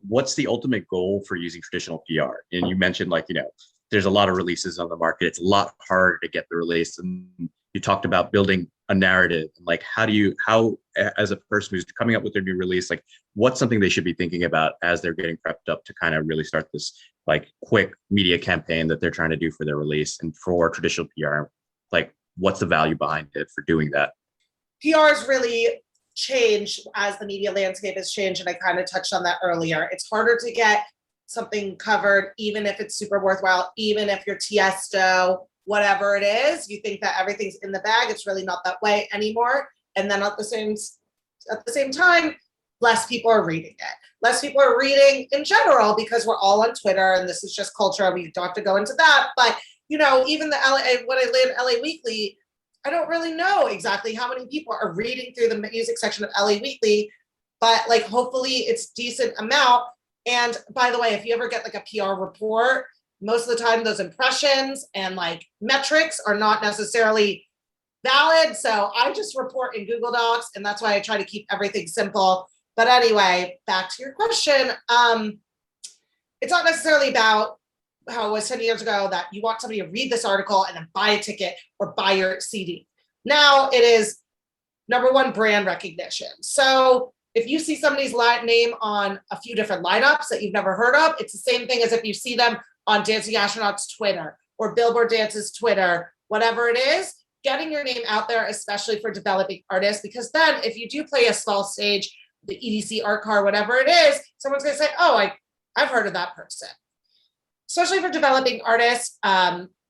what's the ultimate goal for using traditional PR? And you mentioned like, there's a lot of releases on the market. It's a lot harder to get the release. And you talked about building a narrative. Like how as a person who's coming up with their new release, like what's something they should be thinking about as they're getting prepped up to kind of really start this like quick media campaign that they're trying to do for their release and for traditional PR? Like what's the value behind it for doing that? PR's really changed as the media landscape has changed. And I kind of touched on that earlier. It's harder to get something covered, even if it's super worthwhile, even if you're Tiesto, whatever it is, you think that everything's in the bag. It's really not that way anymore. And then at the same time, less people are reading it. Less people are reading in general because we're all on Twitter and this is just culture. We don't have to go into that. But, even when I live LA Weekly, I don't really know exactly how many people are reading through the music section of LA Weekly, but like hopefully it's decent amount. And by the way, if you ever get like a PR report, most of the time those impressions and like metrics are not necessarily valid. So I just report in Google Docs, and that's why I try to keep everything simple. But anyway, back to your question. It's not necessarily about how it was 10 years ago that you want somebody to read this article and then buy a ticket or buy your CD. Now it is number one, brand recognition. So if you see somebody's name on a few different lineups that you've never heard of, it's the same thing as if you see them on Dancing Astronaut's Twitter or Billboard Dance's Twitter, whatever it is, getting your name out there, especially for developing artists, because then if you do play a small stage, the EDC art car, whatever it is, someone's going to say, oh, I've heard of that person. Especially for developing artists,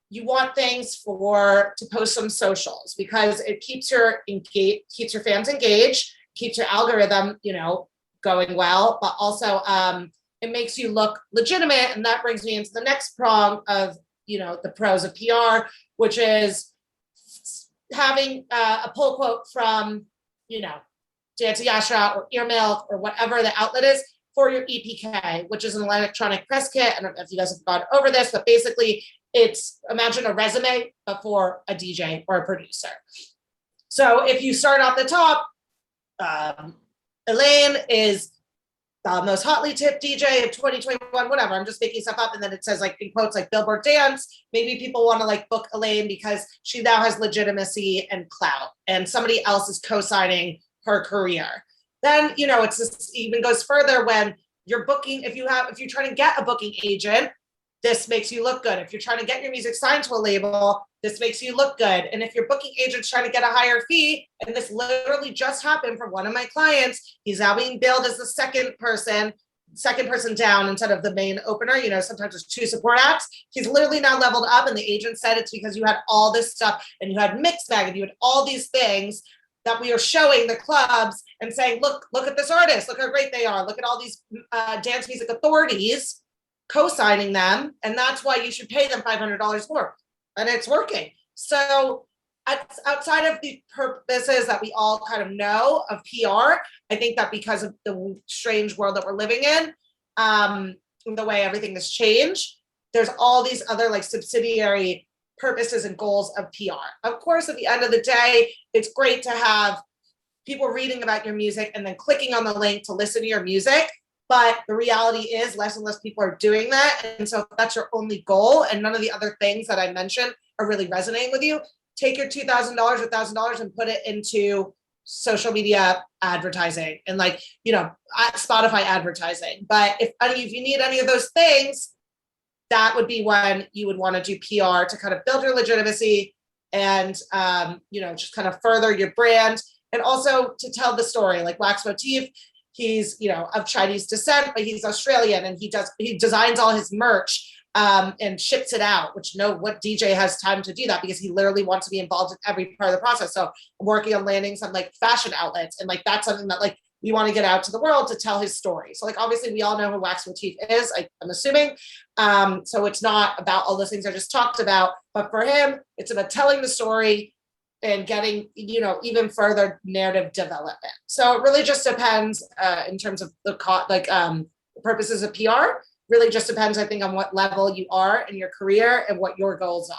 you want things to post on socials because it keeps your fans engaged, keeps your algorithm, going well, but also it makes you look legitimate. And that brings me into the next prong of, the pros of PR, which is having a pull quote from, Dancing Astronaut or Ear Milk or whatever the outlet is for your EPK, which is an electronic press kit. I don't know if you guys have gone over this, but basically imagine a resume, but for a DJ or a producer. So if you start off the top, Elaine is the most hotly tipped DJ of 2021, whatever. I'm just making stuff up. And then it says like in quotes, like Billboard Dance. Maybe people want to like book Elaine because she now has legitimacy and clout and somebody else is co-signing her career. Then, it even goes further when you're booking. If you're trying to get a booking agent, this makes you look good. If you're trying to get your music signed to a label, this makes you look good. And if your booking agent's trying to get a higher fee, and this literally just happened for one of my clients, he's now being billed as the second person down instead of the main opener. Sometimes there's two support acts. He's literally now leveled up, and the agent said it's because you had all this stuff and you had mixed bag and you had all these things that we are showing the clubs and saying, look at this artist, look how great they are. Look at all these dance music authorities co-signing them. And that's why you should pay them $500 more. And it's working. So outside of the purposes that we all kind of know of PR, I think that because of the strange world that we're living in, the way everything has changed, there's all these other like subsidiary purposes and goals of PR. Of course, at the end of the day, it's great to have people reading about your music and then clicking on the link to listen to your music. But the reality is less and less people are doing that. And so if that's your only goal and none of the other things that I mentioned are really resonating with you, take your $2,000 or $1,000 and put it into social media advertising and Spotify advertising. But if you need any of those things, that would be when you would want to do PR to kind of build your legitimacy and, just kind of further your brand and also to tell the story. Like Wax Motif, he's, of Chinese descent, but he's Australian and he designs all his merch and ships it out, which what DJ has time to do that because he literally wants to be involved in every part of the process. So I'm working on landing some like fashion outlets and like that's something that like we want to get out to the world to tell his story. So like obviously we all know who Wax Motif is, I'm assuming. So it's not about all those things I just talked about, but for him, it's about telling the story and getting, even further narrative development. So it really just depends in terms of the purposes of PR. Really just depends, I think, on what level you are in your career and what your goals are.